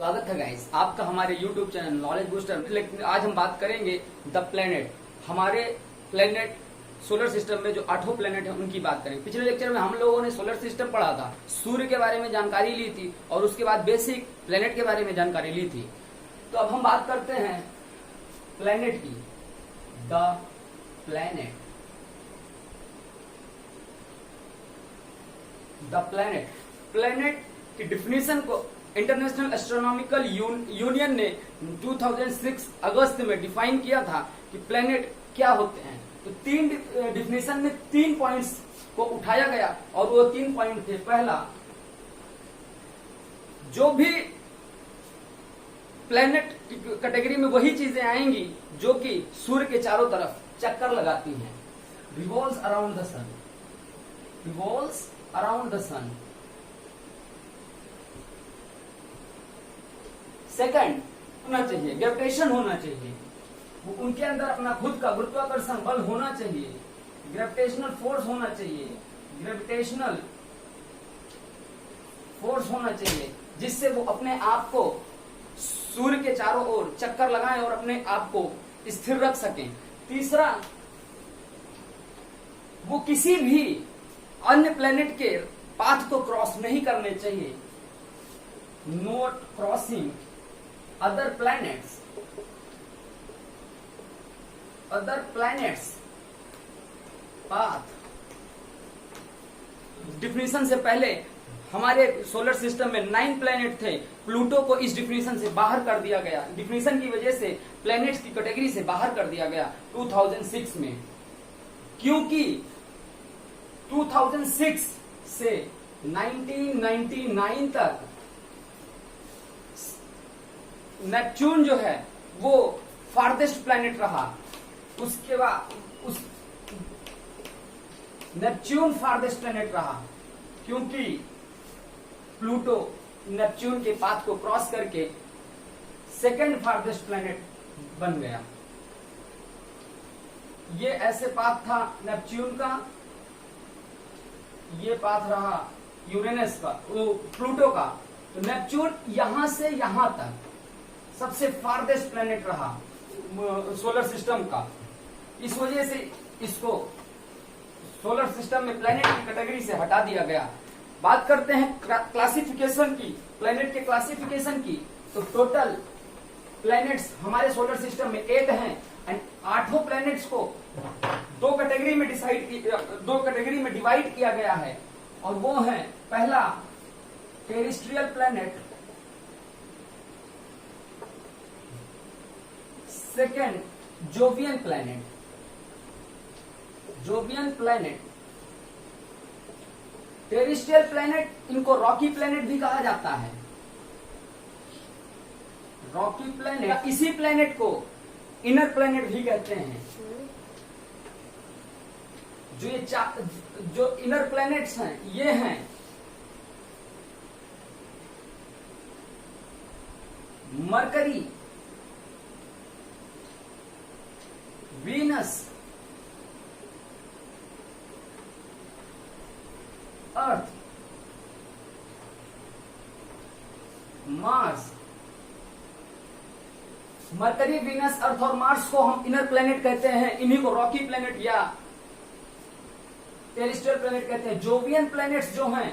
स्वागत है गाइस आपका हमारे YouTube चैनल नॉलेज बूस्टर। लेकिन आज हम बात करेंगे द प्लेनेट। हमारे प्लेनेट सोलर सिस्टम में जो 8 प्लेनेट हैं उनकी बात करेंगे। पिछले लेक्चर में हम लोगों ने सोलर सिस्टम पढ़ा था, सूर्य के बारे में जानकारी ली थी और उसके बाद बेसिक प्लेनेट के बारे में जानकारी ली थी। तो अब हम बात करते हैं प्लेनेट की। The planet, the planet, planet की डिफिनीशन को इंटरनेशनल एस्ट्रोनॉमिकल यूनियन ने 2006 अगस्त में डिफाइन किया था कि प्लेनेट क्या होते हैं। तो तीन डिफिनीशन में 3 पॉइंट्स को उठाया गया और वो 3 पॉइंट थे। पहला, जो भी प्लेनेट कैटेगरी में वही चीजें आएंगी जो कि सूर्य के चारों तरफ चक्कर लगाती हैं, revolves around the sun, revolves around the sun. Second, होना चाहिए ग्रेविटेशन होना चाहिए, वो उनके अंदर अपना खुद का गुरुत्वाकर्षण बल होना चाहिए, ग्रेविटेशनल फोर्स होना चाहिए, ग्रेविटेशनल फोर्स होना चाहिए जिससे वो अपने आप को सूर्य के चारों ओर चक्कर लगाएं और अपने आप को स्थिर रख सकें। तीसरा, वो किसी भी अन्य प्लेनेट के पाथ को क्रॉस नहीं करने चाहिए, not crossing other planets path। Definition से पहले हमारे सोलर सिस्टम में 9 प्लैनेट थे। प्लूटो को इस डिफिनीशन से बाहर कर दिया गया, डिफिनीशन की वजह से प्लैनेट्स की कैटेगरी से बाहर कर दिया गया 2006 में, क्योंकि 2006 से 1999 तक नेपच्यून जो है वो फार्देस्ट प्लैनेट रहा। उसके बाद नेपच्यून फार्देस्ट प्लैनेट रहा क्योंकि प्लूटो नेपच्यून के पाथ को क्रॉस करके सेकंड फार्देस्ट प्लैनेट बन गया। ये ऐसे पाथ था नेपच्यून का, ये पाथ रहा यूरेनस का, प्लूटो का। तो नेपच्यून यहां से यहां तक सबसे फार्देस्ट प्लैनेट रहा सोलर सिस्टम का। इस वजह से इसको सोलर सिस्टम में प्लैनेट की कैटेगरी से हटा दिया गया। बात करते हैं क्लासिफिकेशन की, प्लैनेट के क्लासिफिकेशन की। तो टोटल प्लैनेट्स हमारे सोलर सिस्टम में 8 हैं एंड 8 प्लैनेट्स को 2 कैटेगरी में डिवाइड किया गया है और वो है, पहला terrestrial planet, second Jovian planet. Jovian planet, terrestrial planet, इनको रॉकी प्लैनेट भी कहा जाता है। रॉकी प्लैनेट, इसी प्लैनेट को इनर प्लैनेट भी कहते हैं। जो इनर प्लैनेट्स हैं ये हैं मरकरी, वीनस, अर्थ, मार्स। मरकरी, वीनस, अर्थ और मार्स को हम इनर प्लैनेट कहते हैं। इन्हीं को रॉकी प्लैनेट या टेरेस्ट्रियल प्लैनेट कहते हैं। जोवियन प्लैनेट्स जो हैं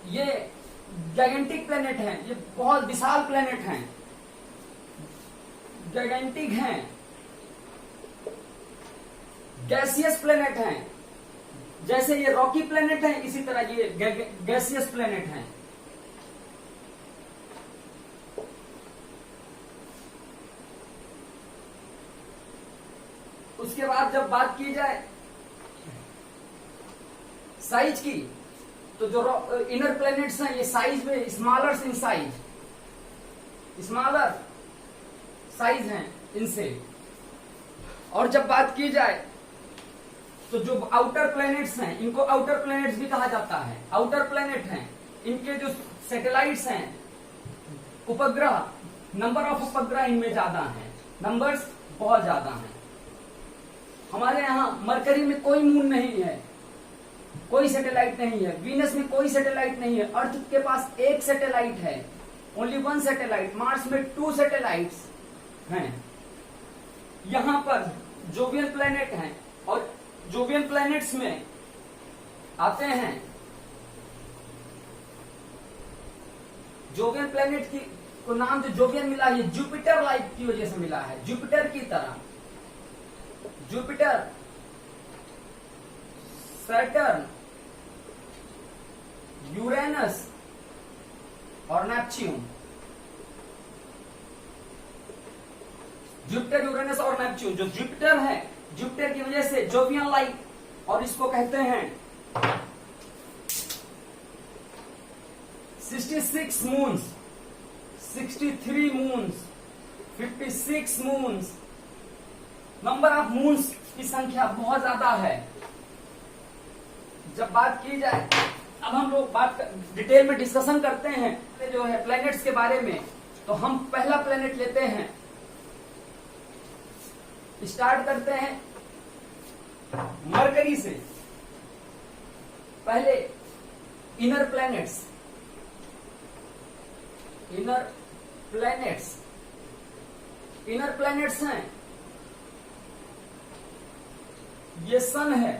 ये जाइगेंटिक प्लैनेट हैं, ये बहुत विशाल प्लैनेट हैं, जाइगेंटिक हैं, गैसियस प्लैनेट हैं। जैसे ये रॉकी प्लैनेट हैं इसी तरह ये गैसियस प्लैनेट हैं। उसके बाद जब बात की जाए साइज की, तो जो इनर प्लैनेट्स हैं ये साइज में smaller in size, smaller size हैं इनसे। और जब बात की जाए तो जो आउटर प्लैनेट्स हैं इनको आउटर प्लैनेट्स भी कहा जाता है। आउटर प्लैनेट हैं, इनके जो सैटेलाइट्स हैं, उपग्रह, नंबर ऑफ उपग्रह इनमें ज्यादा हैं, नंबर्स बहुत ज्यादा हैं। हमारे यहाँ मरकरी में कोई मून नहीं है, कोई सैटेलाइट नहीं है, वीनस में कोई सैटेलाइट नहीं है, अर्थ के पास एक सैटेलाइट है ओनली वन सैटेलाइट। मार्स में 2 सैटेलाइट्स हैं। यहां पर जोवियन प्लैनेट हैं, और जोवियन प्लैनेट्स में आते हैं, जोवियन प्लैनेट की को नाम जो जोवियन मिला है, जुपिटर लाइक की वजह से मिला है, जुपिटर की तरह। जुपिटर, सैटर्न, यूरेनस और नेपच्यून। जुपिटर, यूरेनस और नेपच्यून। जो जुपिटर है, जुपिटर की वजह से जोवियन लाइक, और इसको कहते हैं 66 moons, 63 moons, 56 moons. Number of moons की संख्या बहुत ज्यादा है। जब बात की जाए, अब हम लोग डिटेल में डिस्कशन करते हैं जो है प्लैनेट्स के बारे में, तो हम पहला प्लैनेट लेते हैं, स्टार्ट करते हैं मरकरी से। पहले inner planets, inner planets, inner planets हैं, ये सन है,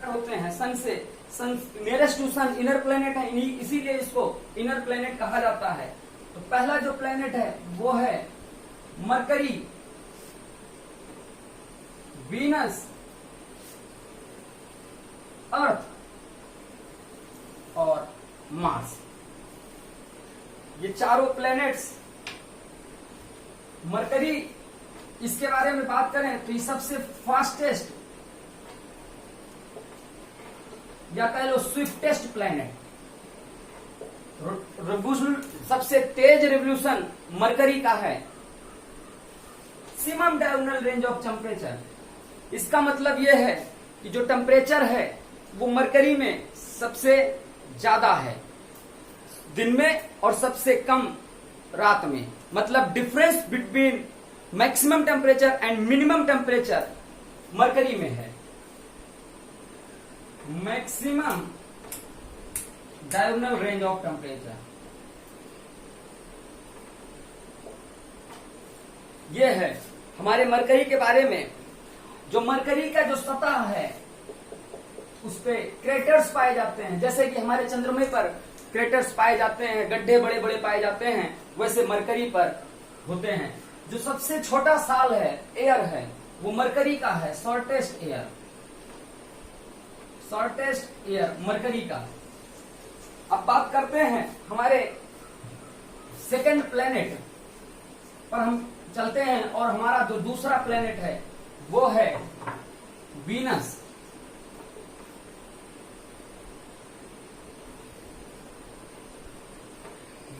होते हैं सन से, sun nearest to sun inner planet है, इसीलिए इसको इनर प्लैनेट कहा जाता है। तो पहला जो प्लैनेट है वो है मरकरी, वीनस, अर्थ और मार्स। ये चारों प्लैनेट्स। मरकरी, इसके बारे में बात करें तो ये सबसे फास्टेस्ट या कह लो स्विफ्टेस्ट प्लैनेट, रिवोल्यूशन, सबसे तेज रिवोल्यूशन मरकरी का है। Maximum diagonal range of temperature, इसका मतलब यह है कि जो टेम्परेचर है वो मरकरी में सबसे ज्यादा है दिन में और सबसे कम रात में। मतलब difference between maximum temperature and minimum temperature mercury में है। Maximum diagonal range of temperature, यह है हमारे मरकरी के बारे में। जो मरकरी का जो सतह है उस पे क्रेटर्स पाए जाते हैं, जैसे कि हमारे चंद्रमा पर क्रेटर्स पाए जाते हैं, गड्ढे बड़े बड़े पाए जाते हैं, वैसे मरकरी पर होते हैं। जो सबसे छोटा साल है, एयर है, वो मरकरी का है, shortest air, shortest air mercury का। अब बात करते हैं हमारे सेकंड प्लेनेट पर हम चलते हैं, और हमारा जो दूसरा प्लेनेट है वो है वीनस।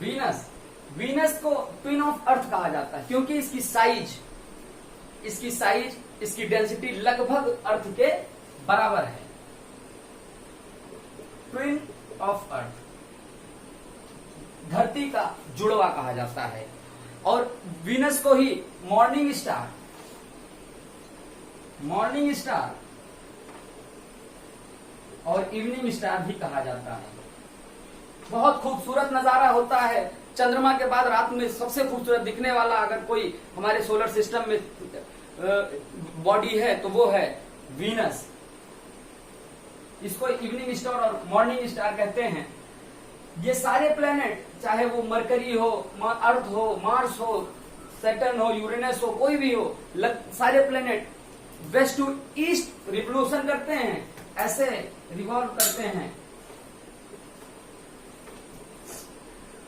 वीनस, वीनस को ट्विन ऑफ अर्थ कहा जाता है क्योंकि इसकी साइज, इसकी डेंसिटी लगभग अर्थ के बराबर है। ट्विन ऑफ अर्थ, धरती का जुड़वा कहा जाता है। और वीनस को ही मॉर्निंग स्टार, मॉर्निंग स्टार और इवनिंग स्टार भी कहा जाता है। बहुत खूबसूरत नजारा होता है। चंद्रमा के बाद रात में सबसे खूबसूरत दिखने वाला अगर कोई हमारे सोलर सिस्टम में बॉडी है तो वो है वीनस। इसको इवनिंग स्टार और मॉर्निंग स्टार कहते हैं। ये सारे प्लेनेट, चाहे वो मरकरी हो, अर्थ हो, मार्स हो, सैटर्न हो, यूरेनस हो, कोई भी हो, सारे planet west to east revolution करते हैं, ऐसे रिवॉल्व करते हैं।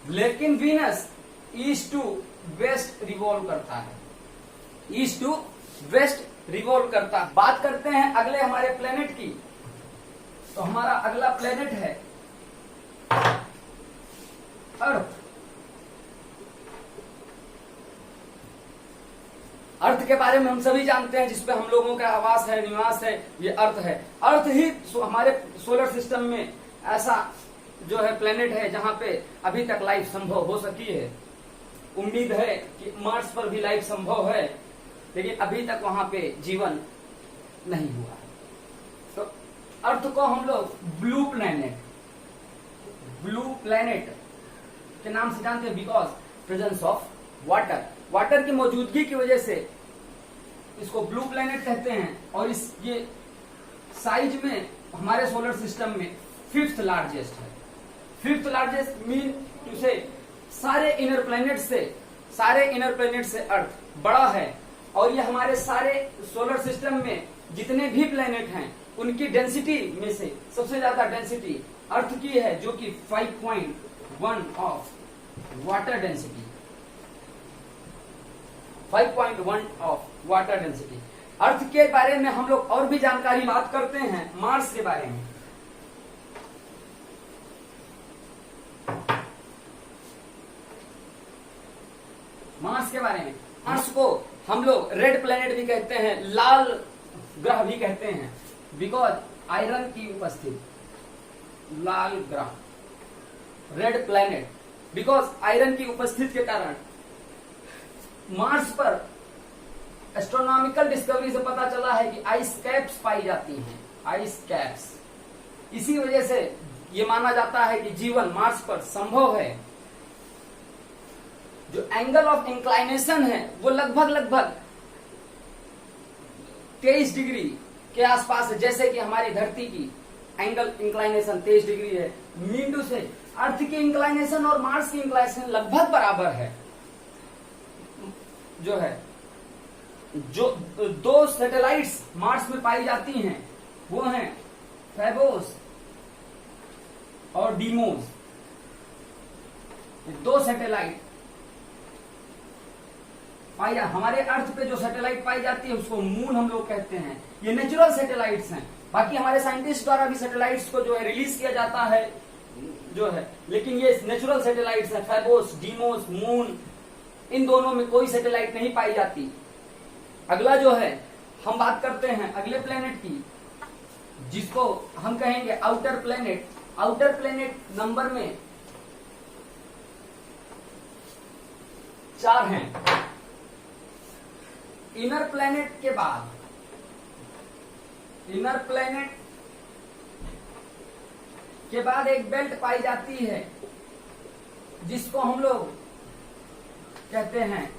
लेकिन Venus east to west revolve करता है, ईस्ट टू वेस्ट रिवॉल्व करता है। बात करते हैं अगले हमारे प्लेनेट की, तो हमारा अगला प्लेनेट है अर्थ। अर्थ के बारे में हम सभी जानते हैं, जिसपे हम लोगों का आवास है, निवास है, ये अर्थ है। अर्थ ही हमारे सोलर सिस्टम में ऐसा जो है प्लेनेट है जहां पे अभी तक लाइफ संभव हो सकी है। उम्मीद है कि मार्स पर भी लाइफ संभव है, लेकिन अभी तक वहां पे जीवन नहीं हुआ है। तो अर्थ को हम लोग ब्लू प्लेनेट के नाम से जानते हैं? Because presence of water, water की मौजूदगी की वजह से इसको ब्लू प्लेनेट कहते हैं। और इस ये साइज में हमारे सोलर सिस्टम में 5th लार्जेस्ट है। 5th लार्जेस्ट मीन टू से सारे इनर प्लेनेट से अर्थ बड़ा है। और ये हमारे सारे सोलर सिस्टम में जितने भी प्लेनेट हैं उनकी डेंसिटी में से सबसे ज्यादा डेंसिटी अर्थ की है, जो कि 5.1 of water density, 5.1 of water density. Earth के बारे में हम लोग और भी जानकारी बात करते हैं मार्स के बारे में। मार्स के बारे में, मार्स को हम लोग रेड प्लेनेट भी कहते हैं, लाल ग्रह भी कहते हैं, बिकॉज आयरन की उपस्थिति, लाल ग्रह, रेड प्लेनेट, बिकॉज आयरन की उपस्थिति के कारण मार्स पर एस्ट्रोनॉमिकल डिस्कवरी से पता चला है कि आइस कैप्स पाई जाती हैं, आइस कैप्स। इसी वजह से ये माना जाता है कि जीवन मार्स पर संभव है। जो एंगल ऑफ इंक्लाइनेशन है वो लगभग 23 डिग्री के आसपास है, जैसे कि हमारी धरती की एंगल इंक्लाइनेशन 23 डिग्री है। मीन टू से अर्थ की इंक्लाइनेशन और मार्स की इंक्लाइनेशन लगभग बराबर है। जो है जो 2 सैटेलाइट्स मार्स में पाई जाती हैं वो हैं फेबोस और डीमोस। 2 सैटेलाइट पाई हमारे अर्थ पे जो सैटेलाइट पाई जाती है उसको मून हम लोग कहते हैं। ये नेचुरल सैटेलाइट्स हैं। बाकी हमारे साइंटिस्ट द्वारा भी सैटेलाइट्स को जो है रिलीज किया जाता है जो है, लेकिन ये नेचुरल सैटेलाइट्स हैं। फेबोस, डीमोस, मून, इन दोनों में कोई सैटेलाइट नहीं पाई जाती। अगला जो है हम बात करते हैं अगले प्लेनेट की, जिसको हम कहेंगे outer planet. Outer planet number में 4 हैं। इनर प्लेनेट के बाद, इनर प्लेनेट के बाद एक बेल्ट पाई जाती है जिसको हम लोग कहते हैं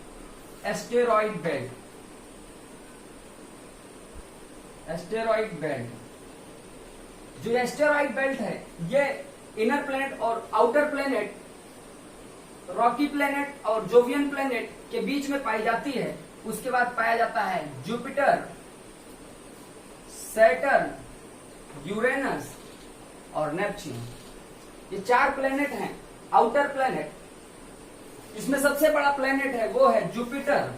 एस्टेरॉइड बेल्ट। एस्टेरॉइड बेल्ट, जो एस्टेरॉइड बेल्ट है ये इनर प्लेनेट और आउटर प्लेनेट, रॉकी प्लेनेट और जोवियन प्लेनेट के बीच में पाई जाती है। उसके बाद पाया जाता है जुपिटर, सैटर्न, यूरेनस और नेपच्यून। ये 4 प्लेनेट हैं आउटर प्लेनेट। इसमें सबसे बड़ा प्लेनेट है वो है जुपिटर।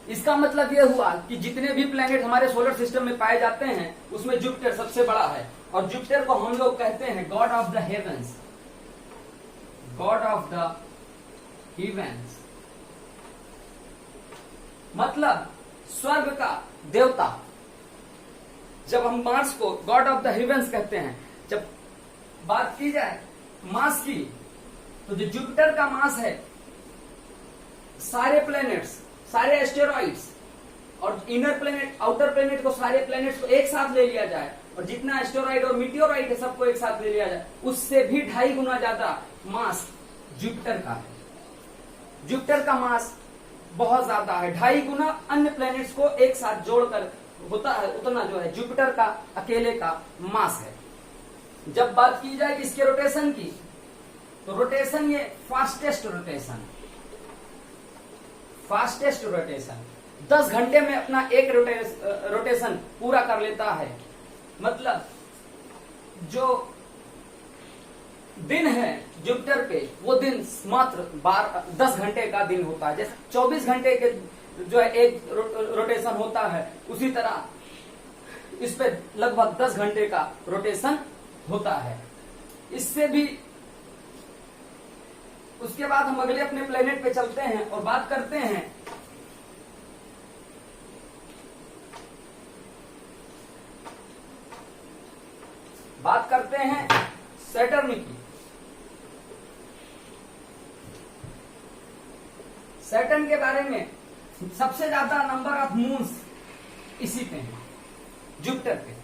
इसका मतलब यह हुआ कि जितने भी प्लेनेट हमारे सोलर सिस्टम में पाए जाते हैं उसमें जुपिटर सबसे बड़ा है। और जुपिटर को हम लोग कहते हैं God of the heavens, God of the heavens, मतलब स्वर्ग का देवता। जब हम मार्स को गॉड ऑफ द हेवेंस कहते हैं, जब बात की जाए मास की, तो जो जुपिटर का मास है, सारे प्लैनेट्स, सारे एस्टेरॉइड्स और इनर प्लेनेट, आउटर प्लेनेट को, सारे प्लेनेट्स को एक साथ ले लिया जाए और जितना एस्टेरॉइड और मीटियोराइड है सबको एक साथ ले लिया जाए, उससे भी 2.5 गुना ज्यादा मास जुपिटर का है। जुपिटर का मास बहुत ज्यादा है, 2.5 गुना अन्य प्लैनेट्स को एक साथ जोड़कर होता है, उतना जो है जुपिटर का अकेले का मास है। जब बात की जाए इसके रोटेशन की, तो रोटेशन ये फास्टेस्ट रोटेशन, फास्टेस्ट रोटेशन 10 घंटे में अपना एक रोटेशन पूरा कर लेता है। मतलब जो दिन है जुपिटर पे वो दिन मात्र 10 घंटे का दिन होता है। जैसे 24 घंटे के जो है एक रोटेशन होता है, उसी तरह इस पे लगभग 10 घंटे का रोटेशन होता है। इससे भी उसके बाद हम अगले अपने प्लेनेट पे चलते हैं और बात करते हैं सैटर्न की। सैटर्न के बारे में सबसे ज्यादा नंबर ऑफ मून्स इसी पे है, जुपिटर पे।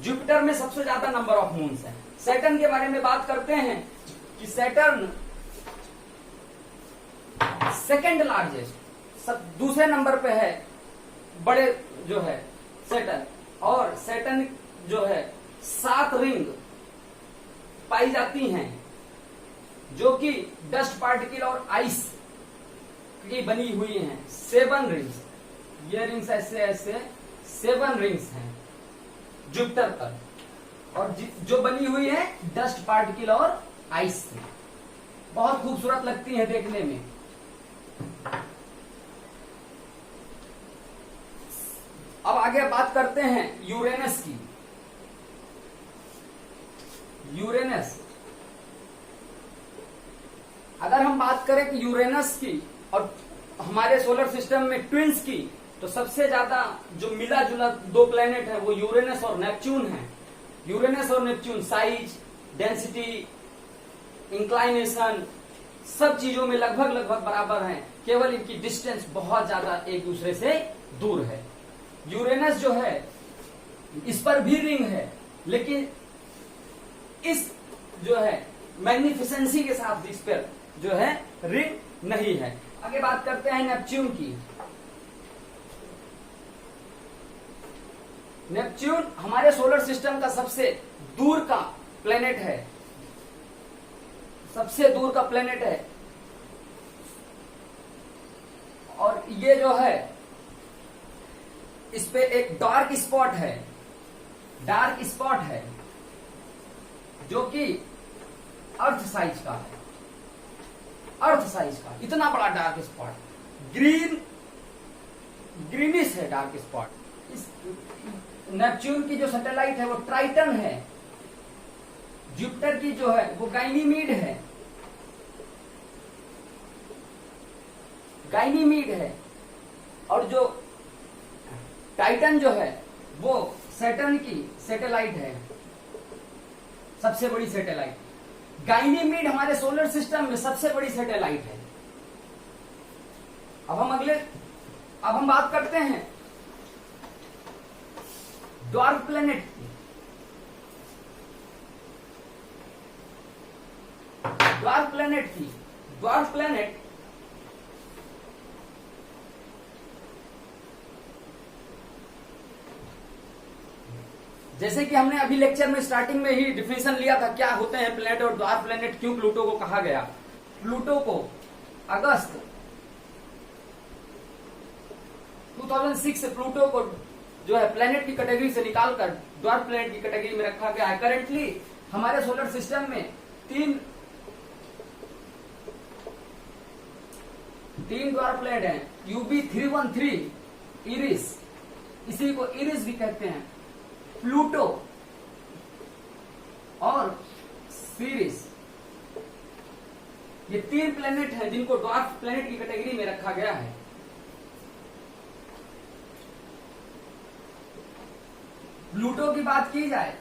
जुपिटर में सबसे ज्यादा नंबर ऑफ मून्स है। सैटर्न के बारे में बात करते हैं कि सैटर्न सेकंड लार्जेस्ट, दूसरे नंबर पे है बड़े जो है सैटर्न, और सैटर्न जो है 7 रिंग पाई जाती हैं जो कि डस्ट पार्टिकल और आइस की बनी हुई हैं। 7 रिंग्स, ये रिंग्स ऐसे ऐसे 7 रिंग्स हैं जुपिटर पर, और जो बनी हुई है डस्ट पार्टिकल और आइस से। बहुत खूबसूरत लगती है देखने में। अब आगे बात करते हैं यूरेनस की। यूरेनस, अगर हम बात करें कि यूरेनस की और हमारे सोलर सिस्टम में ट्विंस की, तो सबसे ज्यादा जो मिला जुला 2 प्लेनेट है वो यूरेनस और नेपच्यून है। यूरेनस और नेपच्यून साइज, डेंसिटी, इंक्लाइनेशन, सब चीजों में लगभग लगभग बराबर हैं, केवल इनकी डिस्टेंस बहुत ज्यादा एक दूसरे से दूर है। यूरेनस जो है इस पर भी रिंग है, लेकिन इस जो है मैग्निफिसेंसी के साथ इस पर जो है रिंग नहीं है। आगे बात करते हैं नेपच्यून की। नेपच्यून हमारे सोलर सिस्टम का सबसे दूर का प्लेनेट है, सबसे दूर का प्लेनेट है, और ये जो है इस पे एक डार्क स्पॉट है, डार्क स्पॉट है जो कि अर्थ साइज का है, अर्थ साइज का इतना बड़ा डार्क स्पॉट, ग्रीनिश है डार्क स्पॉट। इस नेपच्यून की जो सैटेलाइट है वो ट्राइटन है, जुपिटर की जो है वो गाइनीमीड है, गाइनीमीड है, और जो टाइटन जो है वो सैटर्न की सैटेलाइट है, सबसे बड़ी सैटेलाइट। गाइनीमीड हमारे सोलर सिस्टम में सबसे बड़ी सैटेलाइट है। अब हम बात करते हैं ड्वार्फ प्लेनेट की। ड्वार्फ प्लेनेट की, ड्वार्फ प्लेनेट जैसे कि हमने अभी लेक्चर में स्टार्टिंग में ही डिफिनेशन लिया था क्या होते हैं प्लेनेट और ड्वार्फ प्लेनेट, क्यों प्लूटो को कहा गया। प्लूटो को अगस्त 2006 से प्लूटो को जो है प्लेनेट की कैटेगरी से निकालकर ड्वार्फ प्लेनेट की कैटेगरी में रखा गया है। करेंटली हमारे सोलर सिस्टम में तीन ड्वार्फ प्लेनेट हैं, यूबी 313 इरिस, इसी को इरिस भी कहते हैं, प्लूटो और सीरिस। ये 3 प्लेनेट हैं जिनको ड्वार्फ प्लेनेट की कैटेगरी में रखा गया है। प्लूटो की बात की जाए,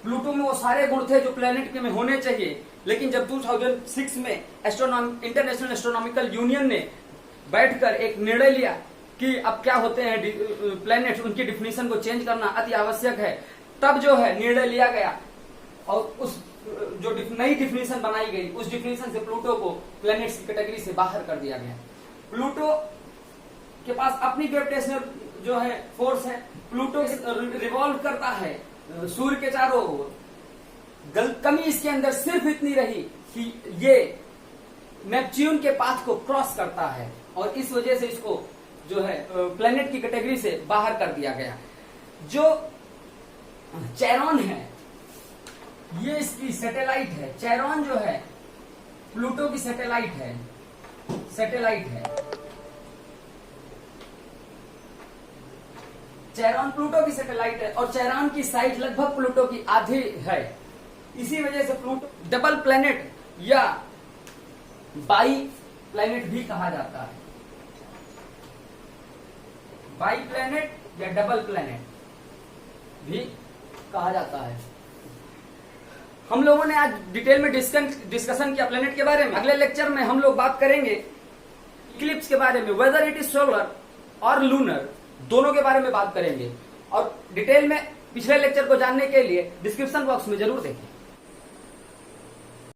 प्लूटो में वो सारे गुण थे जो प्लेनेट के में होने चाहिए, लेकिन जब 2006 में इंटरनेशनल एस्ट्रोनॉमिकल यूनियन ने बैठकर एक निर्णय लिया कि अब क्या होते हैं प्लैनेट्स, उनकी डिफिनीशन को चेंज करना अति आवश्यक है, तब जो है निर्णय लिया गया और उस जो नई डिफिनीशन बनाई गई उस डिफिनीशन से प्लूटो को प्लैनेट्स की कैटेगरी से बाहर कर दिया गया। प्लूटो के पास अपनी ग्रेविटेशनल जो है फोर्स है, प्लूटो रिवॉल्व करता है सूर्य के चारों ओर। कमी इसके अंदर सिर्फ इतनी रही कि ये नेपच्यून के पाथ को क्रॉस करता है, और इस वजह से इसको जो है प्लेनेट की कैटेगरी से बाहर कर दिया गया। जो चेरॉन है ये इसकी सैटेलाइट है, चेरॉन जो है प्लूटो की सैटेलाइट है, चेरॉन प्लूटो की सैटेलाइट है, और चेरॉन की साइज लगभग प्लूटो की आधी है। इसी वजह से प्लूटो डबल प्लेनेट या बाई प्लेनेट भी कहा जाता है, बाई प्लेनेट या डबल प्लेनेट भी कहा जाता है। हम लोगों ने आज डिटेल में डिस्कशन किया प्लेनेट के बारे में। अगले लेक्चर में हम लोग बात करेंगे इक्लिप्स के बारे में, वेदर इट इज सोलर और लूनर, दोनों के बारे में बात करेंगे, और डिटेल में पिछले लेक्चर को जानने के लिए डिस्क्रिप्शन बॉक्स में जरूर देखिए।